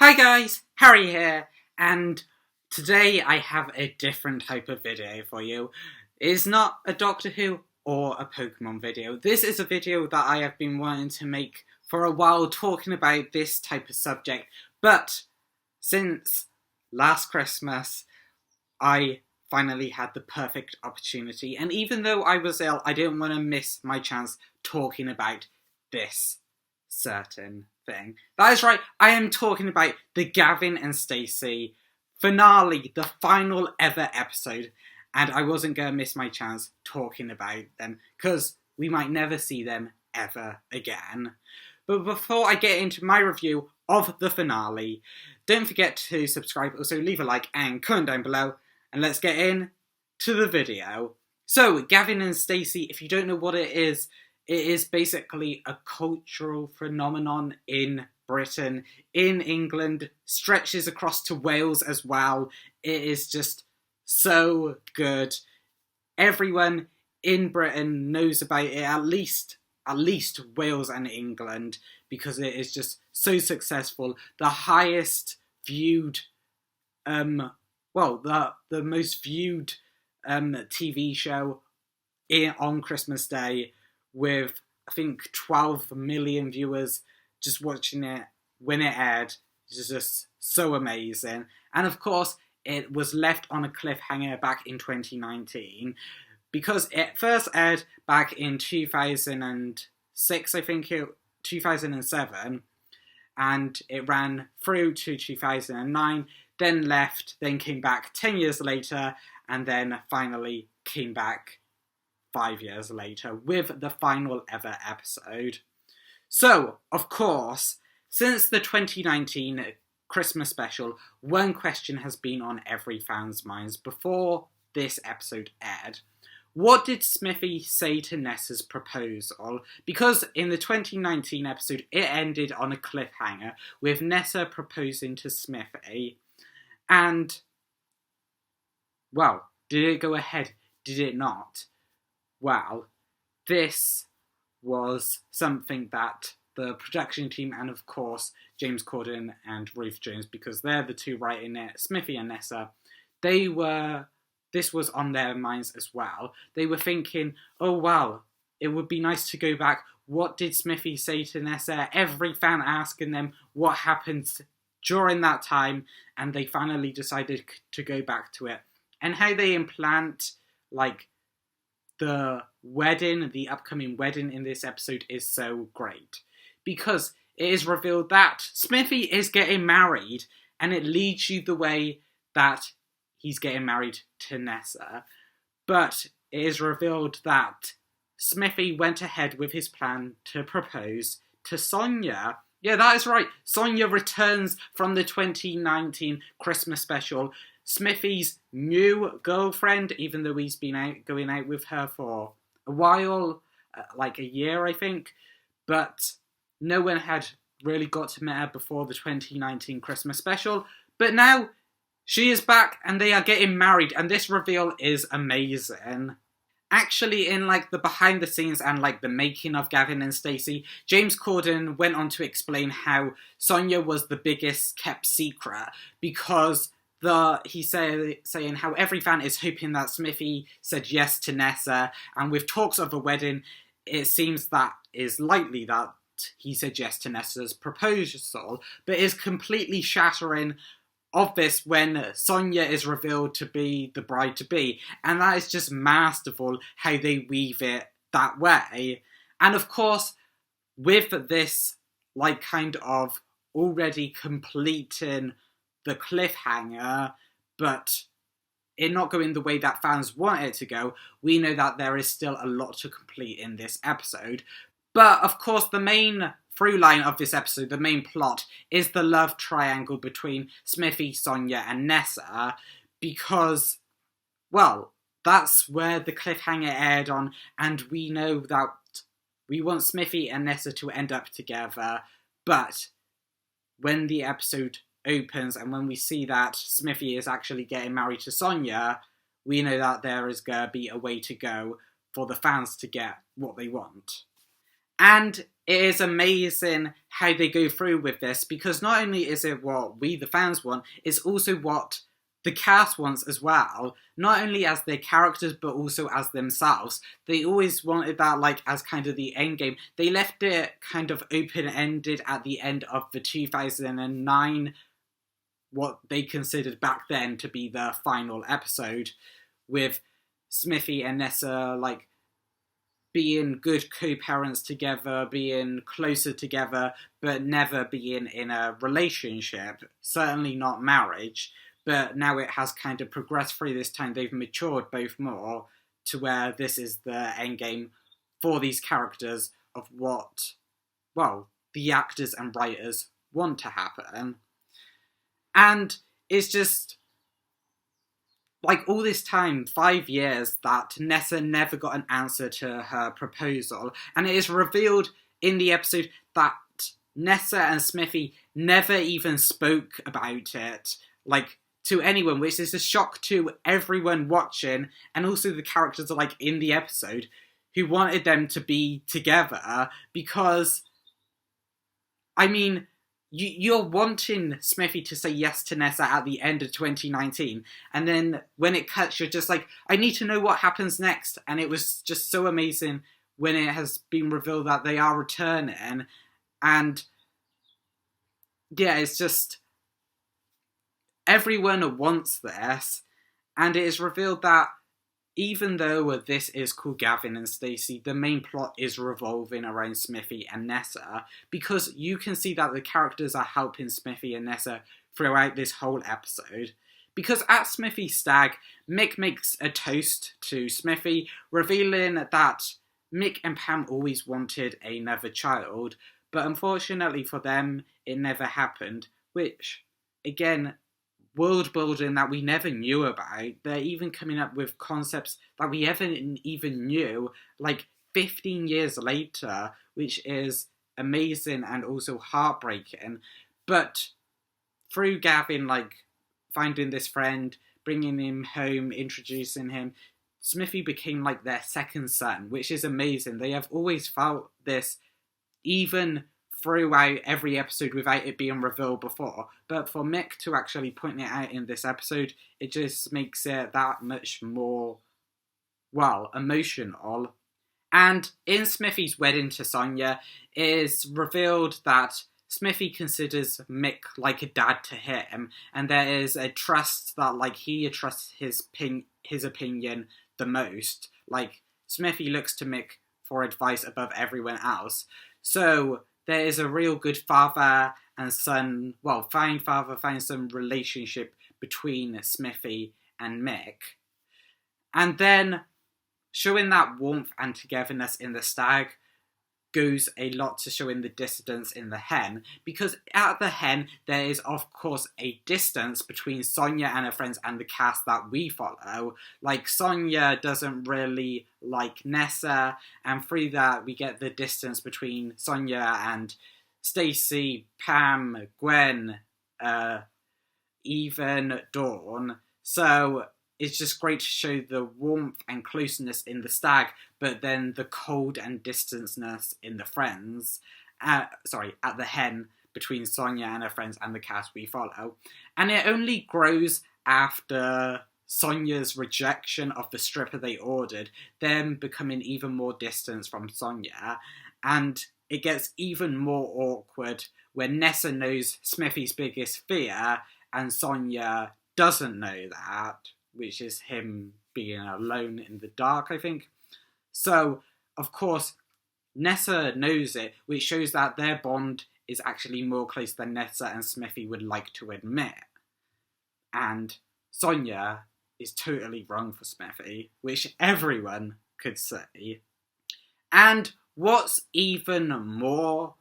Hi guys, Harry here, and today I have a different type of video for you. It's not a Doctor Who or a Pokemon video. This is a video that I have been wanting to make for a while, talking about this type of subject, but since last Christmas I finally had the perfect opportunity, and even though I was ill, I didn't want to miss my chance talking about this certain thing. That is right, I am talking about the Gavin and Stacey finale, the final ever episode, and I wasn't going to miss my chance talking about them, because we might never see them ever again. But before I get into my review of the finale, don't forget to subscribe, also leave a like and comment down below, and let's get in to the video. So, Gavin and Stacey, if you don't know what it is basically a cultural phenomenon in Britain, in England, stretches across to Wales as well. It is just so good. Everyone in Britain knows about it, at least Wales and England, because it is just so successful. The highest viewed, the most viewed TV show on Christmas Day, with I think 12 million viewers just watching it when it aired. It's just so amazing. And of course, it was left on a cliffhanger back in 2019, because it first aired back in 2006, I think 2007, and it ran through to 2009, then left, then came back 10 years later, and then finally came back 5 years later with the final ever episode. So, of course, since the 2019 Christmas special, one question has been on every fan's minds before this episode aired. What did Smithy say to Nessa's proposal? Because in the 2019 episode, it ended on a cliffhanger with Nessa proposing to Smithy. And, well, did it go ahead? Did it not? Well, this was something that the production team, and of course James Corden and Ruth Jones, because they're the two writing it, Smithy and Nessa, this was on their minds as well. They were thinking, oh wow, it would be nice to go back. What did Smithy say to Nessa? Every fan asking them what happens during that time, and they finally decided to go back to it. And how they implant, the wedding, the upcoming wedding in this episode is so great, because it is revealed that Smithy is getting married, and it leads you the way that he's getting married to Nessa. But it is revealed that Smithy went ahead with his plan to propose to Sonia. Yeah, that is right. Sonia returns from the 2019 Christmas special, Smithy's new girlfriend, even though he's been going out with her for a while, like a year, I think. But no one had really got to meet her before the 2019 Christmas special. But now she is back and they are getting married, and this reveal is amazing. Actually, in the behind the scenes and the making of Gavin and Stacey, James Corden went on to explain how Sonia was the biggest kept secret, because he's saying how every fan is hoping that Smithy said yes to Nessa, and with talks of a wedding, it seems that is likely that he said yes to Nessa's proposal, but is completely shattering of this when Sonia is revealed to be the bride-to-be, and that is just masterful how they weave it that way. And of course, with this kind of already completing the cliffhanger, but it not going the way that fans want it to go, we know that there is still a lot to complete in this episode. But of course, the main through line of this episode, the main plot, is the love triangle between Smithy, Sonia and Nessa, because, well, that's where the cliffhanger aired on, and we know that we want Smithy and Nessa to end up together, but when the episode opens and when we see that Smithy is actually getting married to Sonia, we know that there is going to be a way to go for the fans to get what they want. And it is amazing how they go through with this, because not only is it what we, the fans, want, it's also what the cast wants as well. Not only as their characters, but also as themselves. They always wanted that, like, as kind of the end game. They left it kind of open-ended at the end of the 2009, what they considered back then to be the final episode, with Smithy and Nessa, like, being good co-parents together, being closer together, but never being in a relationship. Certainly not marriage. But now it has kind of progressed through this time. They've matured both more to where this is the end game for these characters of what, well, the actors and writers want to happen. And it's just, like, all this time, 5 years, that Nessa never got an answer to her proposal. And it is revealed in the episode that Nessa and Smithy never even spoke about it, like, to anyone, which is a shock to everyone watching, and also the characters, like, in the episode, who wanted them to be together, because, I mean, you're wanting Smithy to say yes to Nessa at the end of 2019, and then when it cuts, you're just like, I need to know what happens next. And it was just so amazing when it has been revealed that they are returning, and yeah, it's just, everyone wants this, and it is revealed that even though this is called Gavin and Stacey, the main plot is revolving around Smithy and Nessa, because you can see that the characters are helping Smithy and Nessa throughout this whole episode. Because at Smithy's stag, Mick makes a toast to Smithy, revealing that Mick and Pam always wanted another child, but unfortunately for them, it never happened, which, again, world building that we never knew about. They're even coming up with concepts that we haven't even knew, like 15 years later, which is amazing and also heartbreaking. But through Gavin, like, finding this friend, bringing him home, introducing him, Smithy became like their second son, which is amazing. They have always felt this, even throughout every episode, without it being revealed before. But for Mick to actually point it out in this episode, it just makes it that much more, well, emotional. And in Smithy's wedding to Sonia, it is revealed that Smithy considers Mick like a dad to him, and there is a trust that, like, he trusts his opinion the most. Like, Smithy looks to Mick for advice above everyone else. So there is a real good father and son, well, fine father, fine son relationship between Smithy and Mick. And then showing that warmth and togetherness in the stag goes a lot to showing the distance in the hen, because at the hen there is of course a distance between Sonia and her friends and the cast that we follow. Like, Sonia doesn't really like Nessa, and through that we get the distance between Sonia and Stacey, Pam, Gwen, even Dawn. So it's just great to show the warmth and closeness in the stag, but then the cold and distanceness in the friends. At the hen, between Sonia and her friends and the cast we follow. And it only grows after Sonia's rejection of the stripper they ordered, them becoming even more distant from Sonia. And it gets even more awkward when Nessa knows Smithy's biggest fear and Sonia doesn't know that, which is him being alone in the dark, I think. So, of course, Nessa knows it, which shows that their bond is actually more close than Nessa and Smithy would like to admit. And Sonia is totally wrong for Smithy, which everyone could say. And what's even more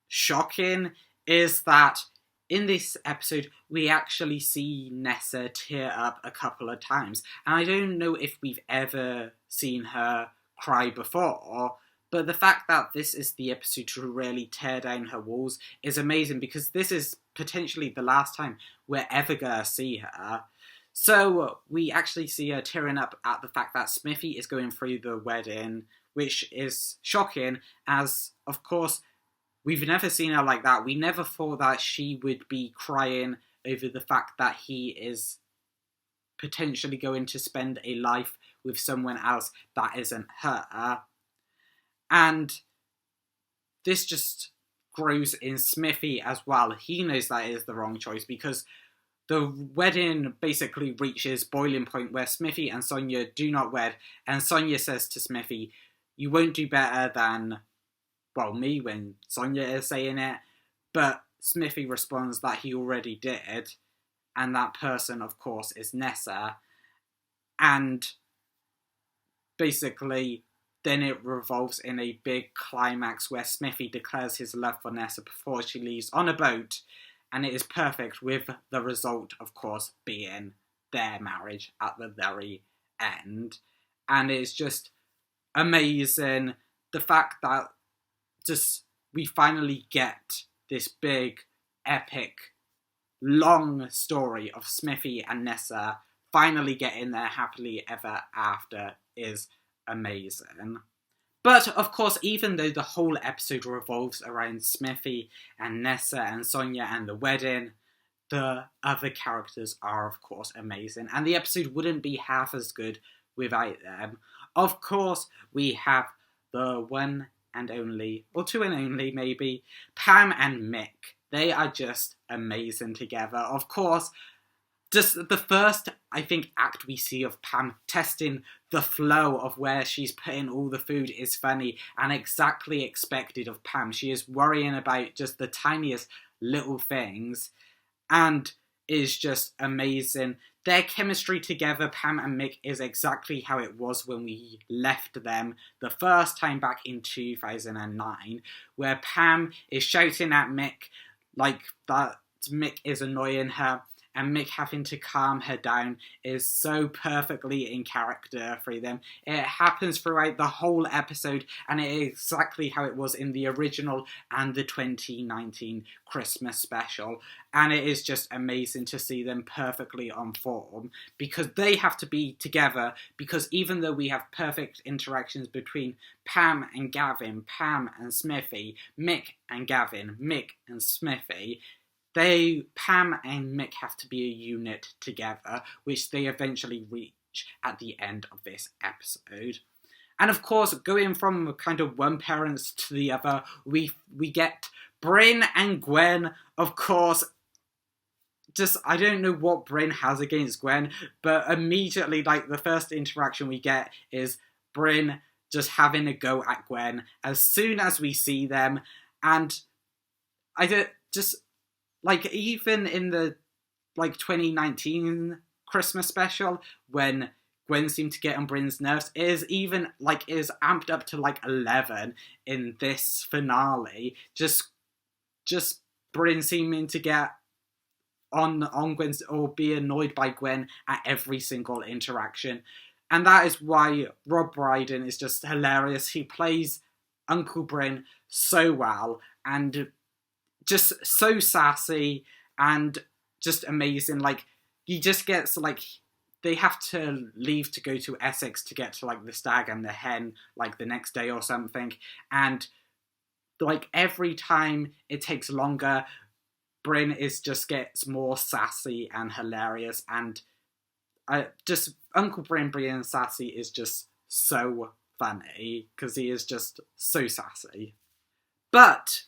shocking is that in this episode, we actually see Nessa tear up a couple of times. And I don't know if we've ever seen her cry before, but the fact that this is the episode to really tear down her walls is amazing, because this is potentially the last time we're ever gonna see her. So we actually see her tearing up at the fact that Smithy is going through the wedding which is shocking, as, of course, we've never seen her like that. We never thought that she would be crying over the fact that he is potentially going to spend a life with someone else that isn't her. And this just grows in Smithy as well. He knows that is the wrong choice, because the wedding basically reaches boiling point where Smithy and Sonia do not wed, and Sonia says to Smithy, "You won't do better than, well, me," when Sonia is saying it, but Smithy responds that he already did, and that person, of course, is Nessa. And basically, then it revolves in a big climax where Smithy declares his love for Nessa before she leaves on a boat, and it is perfect, with the result, of course, being their marriage at the very end. And it's just amazing, the fact that just we finally get this big, epic, long story of Smithy and Nessa finally getting their happily ever after is amazing. But, of course, even though the whole episode revolves around Smithy and Nessa and Sonia and the wedding, the other characters are, of course, amazing. And the episode wouldn't be half as good without them. Of course, we have the one and only, or two and only maybe, Pam and Mick. They are just amazing together. Of course, just the first, I think, act we see of Pam testing the flow of where she's putting all the food is funny and exactly expected of Pam. She is worrying about just the tiniest little things and is just amazing. Their chemistry together, Pam and Mick, is exactly how it was when we left them the first time back in 2009, where Pam is shouting at Mick like that Mick is annoying her, and Mick having to calm her down is so perfectly in character for them. It happens throughout the whole episode, and it is exactly how it was in the original and the 2019 Christmas special. And it is just amazing to see them perfectly on form, because they have to be together, because even though we have perfect interactions between Pam and Gavin, Pam and Smithy, Mick and Gavin, Mick and Smithy, Pam and Mick have to be a unit together, which they eventually reach at the end of this episode. And of course, going from kind of one parent to the other, we get Bryn and Gwen. Of course, just, I don't know what Bryn has against Gwen, but immediately, like, the first interaction we get is Bryn just having a go at Gwen as soon as we see them. And I don't, just, like, even in the, like, 2019 Christmas special, when Gwen seemed to get on Bryn's nerves, is amped up to, like, 11 in this finale. Just Bryn seeming to get on Gwen's, or be annoyed by Gwen at every single interaction. And that is why Rob Brydon is just hilarious. He plays Uncle Bryn so well, and just so sassy and just amazing. Like, he just gets, like, they have to leave to go to Essex to get to, like, the stag and the hen, like, the next day or something. And, like, every time it takes longer, Bryn just gets more sassy and hilarious. And just Uncle Bryn being sassy is just so funny, because he is just so sassy. But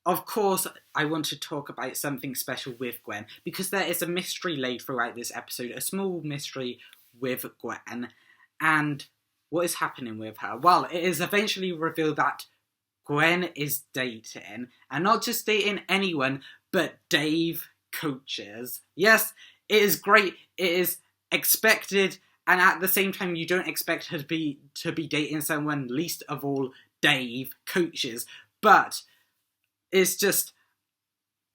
of course, I want to talk about something special with Gwen, because there is a mystery laid throughout this episode, a small mystery with Gwen, and what is happening with her? Well, it is eventually revealed that Gwen is dating, and not just dating anyone, but Dave Coaches. Yes, it is great, it is expected, and at the same time, you don't expect her to be dating someone, least of all Dave Coaches, but it's just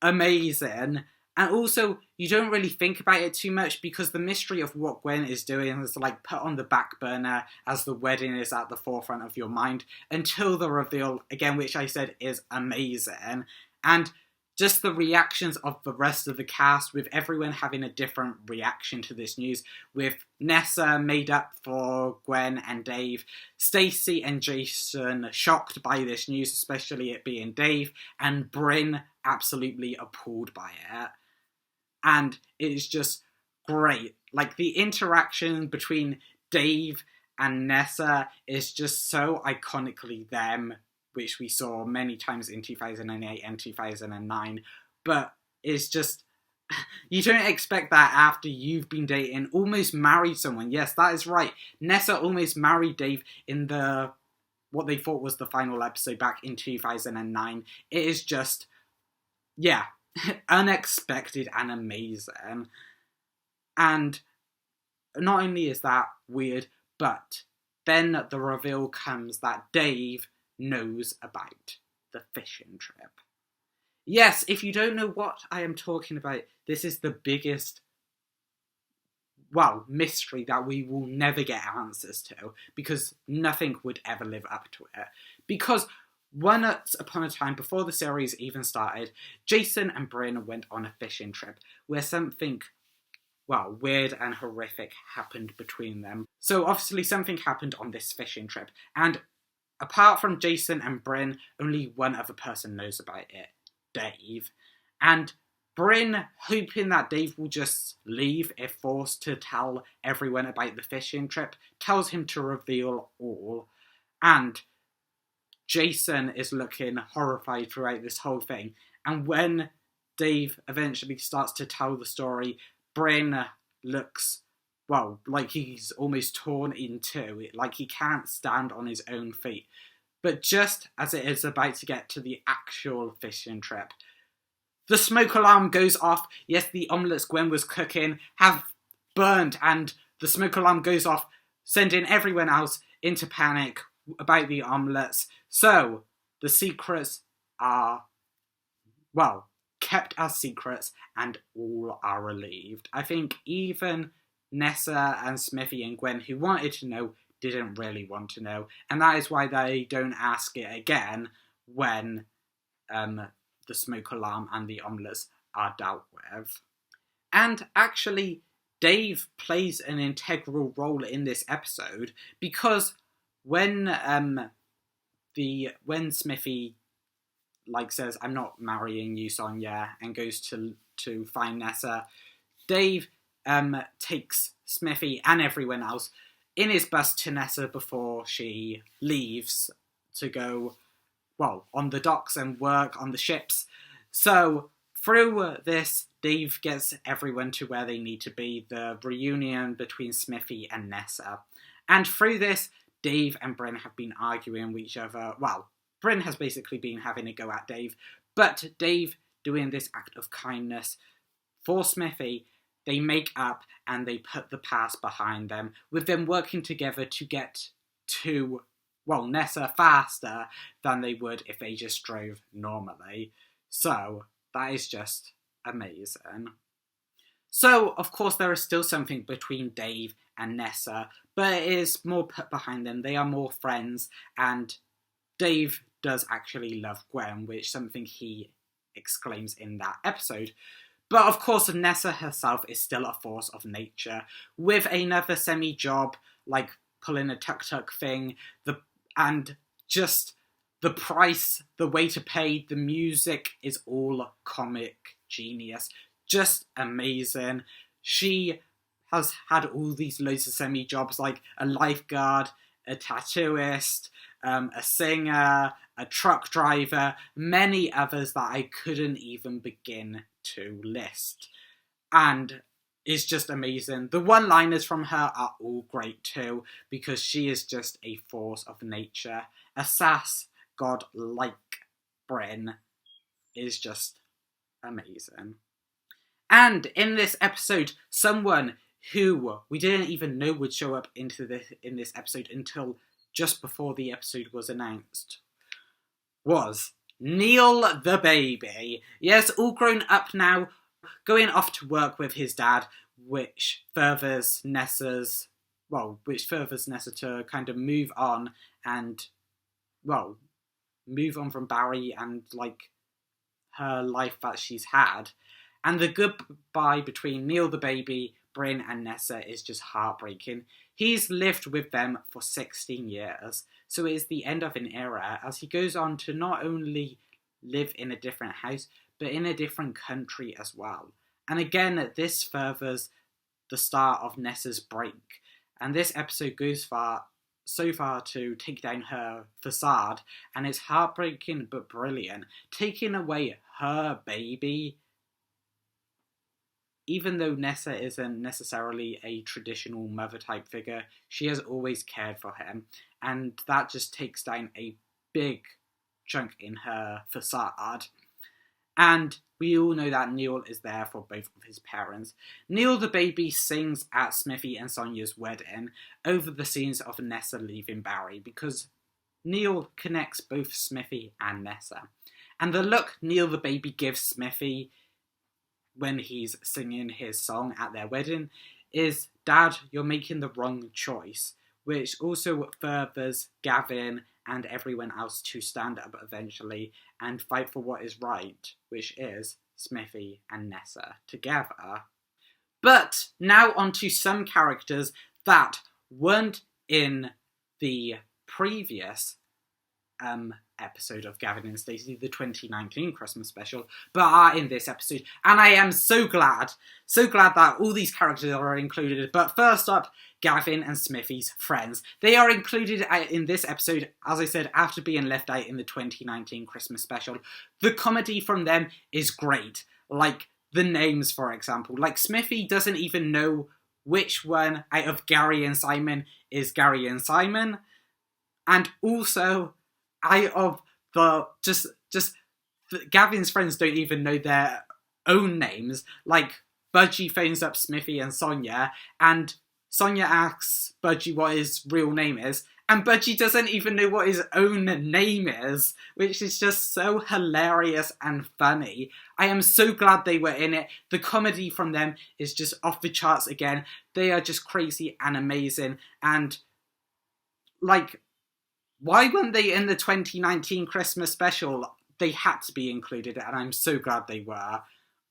amazing. And also, you don't really think about it too much, because the mystery of what Gwen is doing is, like, put on the back burner as the wedding is at the forefront of your mind, until the reveal, again, which I said is amazing. And just the reactions of the rest of the cast, with everyone having a different reaction to this news, with Nessa made up for Gwen and Dave, Stacey and Jason shocked by this news, especially it being Dave, and Bryn absolutely appalled by it. And it is just great. Like, the interaction between Dave and Nessa is just so iconically them, which we saw many times in 2008 and 2009, but it's just, you don't expect that after you've been dating, almost married someone. Yes, that is right. Nessa almost married Dave in what they thought was the final episode back in 2009. It is just, yeah, unexpected and amazing. And not only is that weird, but then the reveal comes that Dave knows about the fishing trip. Yes, if you don't know what I am talking about, this is the biggest, mystery that we will never get answers to, because nothing would ever live up to it. Because once upon a time, before the series even started, Jason and Bryn went on a fishing trip where something, weird and horrific happened between them. So obviously something happened on this fishing trip, and apart from Jason and Bryn, only one other person knows about it, Dave. And Bryn, hoping that Dave will just leave if forced to tell everyone about the fishing trip, tells him to reveal all. And Jason is looking horrified throughout this whole thing. And when Dave eventually starts to tell the story, Bryn looks, like he's almost torn in two, like he can't stand on his own feet. But just as it is about to get to the actual fishing trip, the smoke alarm goes off. Yes, the omelettes Gwen was cooking have burned, and the smoke alarm goes off, sending everyone else into panic about the omelettes. So, the secrets are, kept as secrets, and all are relieved. I think even Nessa and Smithy and Gwen, who wanted to know, didn't really want to know, and that is why they don't ask it again when the smoke alarm and the omelettes are dealt with. And actually, Dave plays an integral role in this episode, because when Smithy says, "I'm not marrying you, Sonia," and goes to find Nessa, Dave takes Smithy and everyone else in his bus to Nessa before she leaves to go, on the docks and work on the ships. So through this, Dave gets everyone to where they need to be, the reunion between Smithy and Nessa. And through this, Dave and Bryn have been arguing with each other. Bryn has basically been having a go at Dave, but Dave doing this act of kindness for Smithy, they make up and they put the past behind them, with them working together to get to, Nessa faster than they would if they just drove normally. So, that is just amazing. So, of course, there is still something between Dave and Nessa, but it is more put behind them. They are more friends, and Dave does actually love Gwen, which is something he exclaims in that episode. But of course, Nessa herself is still a force of nature, with another semi-job, like pulling a tuk-tuk thing, and just the price, the way to pay, the music is all comic genius. Just amazing. She has had all these loads of semi-jobs, like a lifeguard, a tattooist, a singer, a truck driver, many others that I couldn't even begin to list. And it's just amazing. The one-liners from her are all great too, because she is just a force of nature. A sass god like Bryn is just amazing. And in this episode, someone who we didn't even know would show up in this episode until just before the episode was announced was Neil the baby. Yes, all grown up now, going off to work with his dad, which furthers Nessa to kind of move on and, move on from Barry and, her life that she's had. And the goodbye between Neil the baby, Bryn and Nessa is just heartbreaking. He's lived with them for 16 years, so it is the end of an era as he goes on to not only live in a different house, but in a different country as well. And again, this furthers the start of Nessa's break. And this episode goes so far to take down her facade, and it's heartbreaking but brilliant. Taking away her baby, even though Nessa isn't necessarily a traditional mother type figure, she has always cared for him, and that just takes down a big chunk in her facade. And we all know that Neil is there for both of his parents. Neil the baby sings at Smithy and Sonia's wedding over the scenes of Nessa leaving Barry, because Neil connects both Smithy and Nessa. And the look Neil the baby gives Smithy when he's singing his song at their wedding is, "Dad, you're making the wrong choice," which also furthers Gavin and everyone else to stand up eventually and fight for what is right, which is Smithy and Nessa together. But now on to some characters that weren't in the previous episode of Gavin and Stacey, the 2019 Christmas special, but are in this episode. And I am so glad that all these characters are included. But first up, Gavin and Smithy's friends. They are included in this episode, as I said, after being left out in the 2019 Christmas special. The comedy from them is great. Like the names, for example. Like Smithy doesn't even know which one out of Gary and Simon is Gary and Simon. And also, out of Gavin's friends don't even know their own names. Like, Budgie phones up Smithy and Sonia, and Sonia asks Budgie what his real name is, and Budgie doesn't even know what his own name is, which is just so hilarious and funny. I am so glad they were in it. The comedy from them is just off the charts again. They are just crazy and amazing, and, like, why weren't they in the 2019 Christmas special? They had to be included, and I'm so glad they were.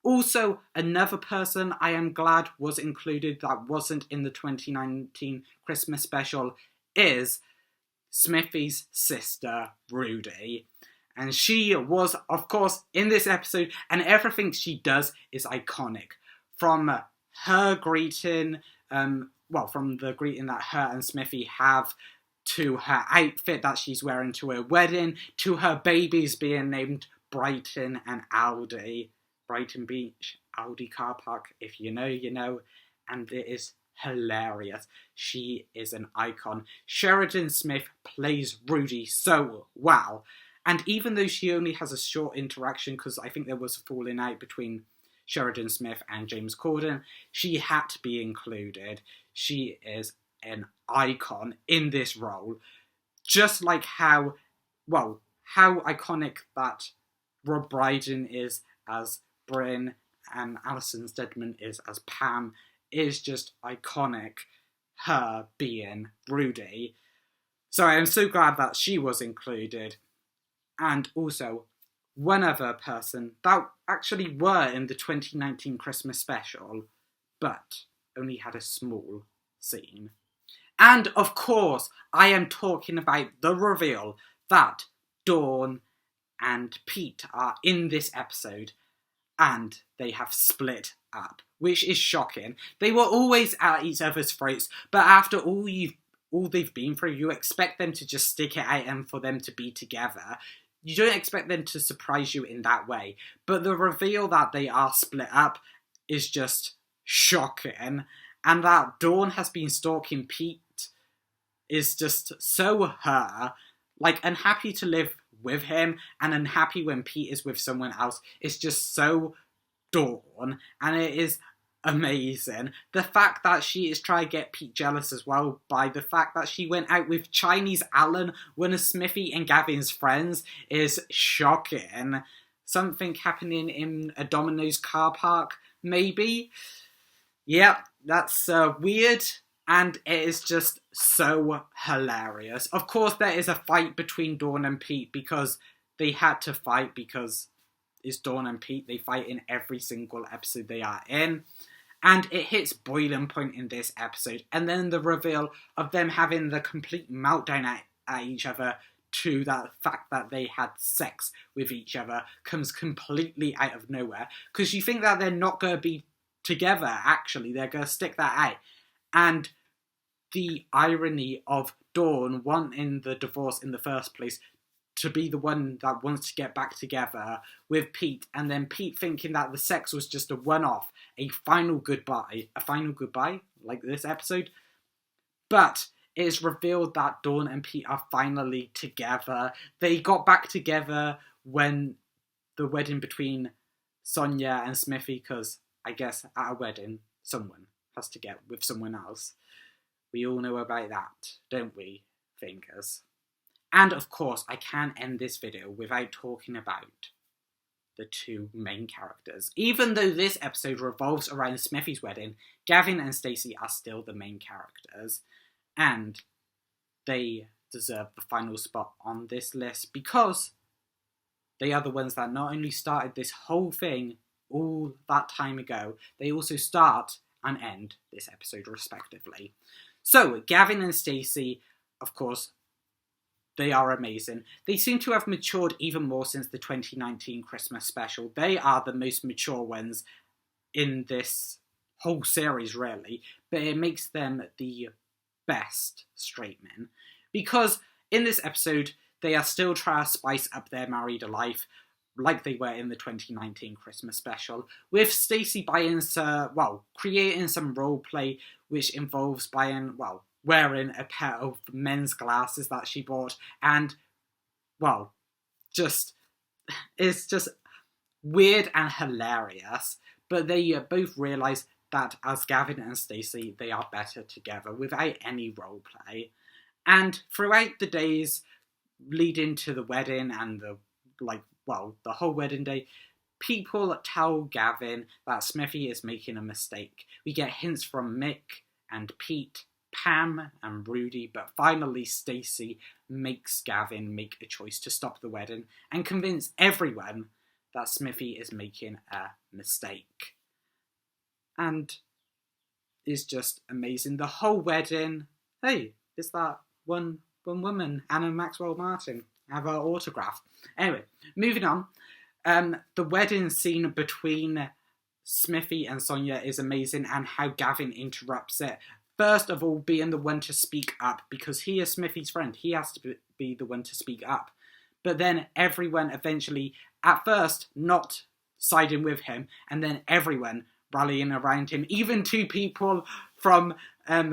Also, another person I am glad was included that wasn't in the 2019 Christmas special is Smithy's sister, Rudy. And she was, of course, in this episode, and everything she does is iconic. From her greeting, from the greeting that her and Smithy have, to her outfit that she's wearing to her wedding, to her babies being named Brighton and Aldi. Brighton Beach, Aldi car park, if you know, you know. And it is hilarious. She is an icon. Sheridan Smith plays Rudy so well. And even though she only has a short interaction, because I think there was a falling out between Sheridan Smith and James Corden, she had to be included. She is an icon in this role. Just like how iconic that Rob Brydon is as Bryn and Alison Steadman is as Pam, is just iconic, her being Rudy. So I am so glad that she was included. And also, one other person that actually were in the 2019 Christmas special, but only had a small scene. And of course, I am talking about the reveal that Dawn and Pete are in this episode, and they have split up, which is shocking. They were always at each other's throats, but after all they've been through, you expect them to just stick it out and for them to be together. You don't expect them to surprise you in that way. But the reveal that they are split up is just shocking. And that Dawn has been stalking Pete is just so her. Like, unhappy to live with him and unhappy when Pete is with someone else. It's just so Dawn. And it is amazing. The fact that she is trying to get Pete jealous as well by the fact that she went out with Chinese Alan, one of Smithy and Gavin's friends, is shocking. Something happening in a Domino's car park, maybe? Yep, that's weird, and it is just so hilarious. Of course, there is a fight between Dawn and Pete because they had to fight because is Dawn and Pete. They fight in every single episode they are in. And it hits boiling point in this episode. And then the reveal of them having the complete meltdown at each other to that fact that they had sex with each other comes completely out of nowhere. Because you think that they're not going to be together, actually. They're going to stick that out. And the irony of Dawn wanting the divorce in the first place to be the one that wants to get back together with Pete, and then Pete thinking that the sex was just a one-off, a final goodbye, like this episode. But it is revealed that Dawn and Pete are finally together. They got back together when the wedding between Sonia and Smithy, because I guess at a wedding, someone has to get with someone else. We all know about that, don't we, thinkers? And of course, I can't end this video without talking about the two main characters. Even though this episode revolves around Smithy's wedding, Gavin and Stacey are still the main characters. And they deserve the final spot on this list because they are the ones that not only started this whole thing all that time ago, they also start and end this episode respectively. So, Gavin and Stacey, of course, they are amazing. They seem to have matured even more since the 2019 Christmas special. They are the most mature ones in this whole series, really. But it makes them the best straight men. Because in this episode, they are still trying to spice up their married life like they were in the 2019 Christmas special. With Stacey creating some roleplay which involves wearing a pair of men's glasses that she bought, and, it's just weird and hilarious. But they both realise that as Gavin and Stacey, they are better together without any roleplay. And throughout the days leading to the wedding and the whole wedding day, people tell Gavin that Smithy is making a mistake. We get hints from Mick and Pete, Pam and Rudy, but finally Stacey makes Gavin make a choice to stop the wedding and convince everyone that Smithy is making a mistake. And it's just amazing. The whole wedding, hey, it's that one woman, Anna Maxwell Martin, have her autograph. Anyway, moving on. The wedding scene between Smithy and Sonia is amazing, and how Gavin interrupts it. First of all, being the one to speak up, because he is Smithy's friend. He has to be the one to speak up. But then everyone eventually, at first, not siding with him, and then everyone rallying around him. Even two people from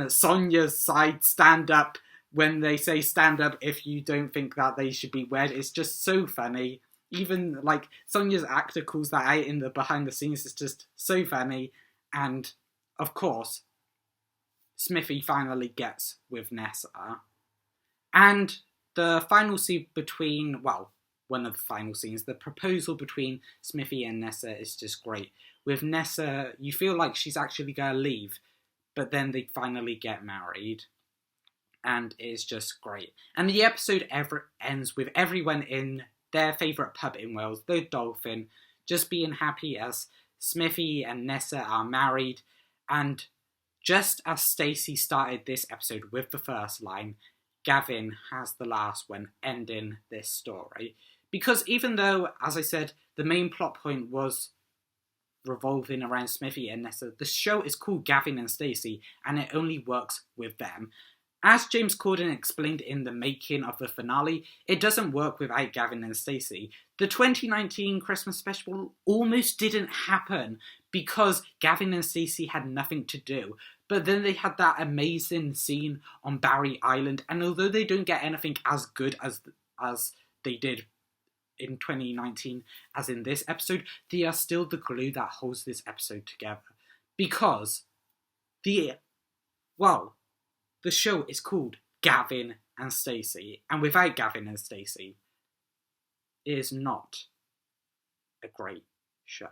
Sonia's side stand up when they say stand up if you don't think that they should be wed. It's just so funny. Even Sonia's actor calls that out in the behind the scenes. It's just so funny. And of course, Smithy finally gets with Nessa. And the final scene between, one of the final scenes, the proposal between Smithy and Nessa is just great. With Nessa, you feel like she's actually going to leave, but then they finally get married. And it's just great. And the episode ends with everyone in their favourite pub in Wales, the Dolphin, just being happy as Smithy and Nessa are married. And just as Stacey started this episode with the first line, Gavin has the last one, ending this story. Because even though, as I said, the main plot point was revolving around Smithy and Nessa, the show is called Gavin and Stacey, and it only works with them. As James Corden explained in the making of the finale, it doesn't work without Gavin and Stacey. The 2019 Christmas special almost didn't happen because Gavin and Stacey had nothing to do. But then they had that amazing scene on Barry Island, and although they don't get anything as good as they did in 2019 as in this episode, they are still the glue that holds this episode together. Because the show is called Gavin and Stacey, and without Gavin and Stacey, it is not a great show.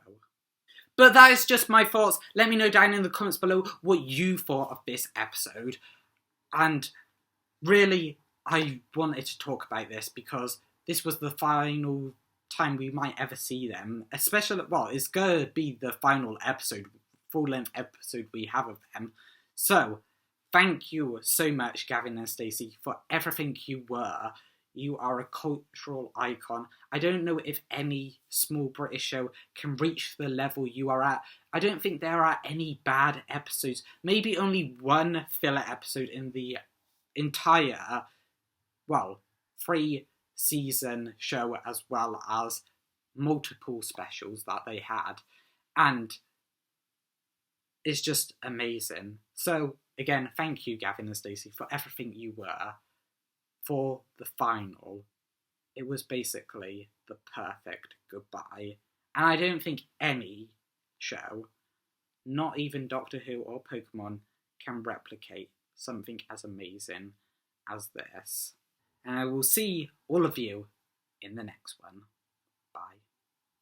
But that is just my thoughts. Let me know down in the comments below what you thought of this episode. And really, I wanted to talk about this because this was the final time we might ever see them, especially, well, it's going to be the final episode, full-length episode we have of them. So, thank you so much, Gavin and Stacey, for everything you were. You are a cultural icon. I don't know if any small British show can reach the level you are at. I don't think there are any bad episodes. Maybe only one filler episode in the entire, well, 3-season show, as well as multiple specials that they had. And it's just amazing. So, again, thank you, Gavin and Stacey, for everything you were. For the final, it was basically the perfect goodbye. And I don't think any show, not even Doctor Who or Pokemon, can replicate something as amazing as this. And I will see all of you in the next one.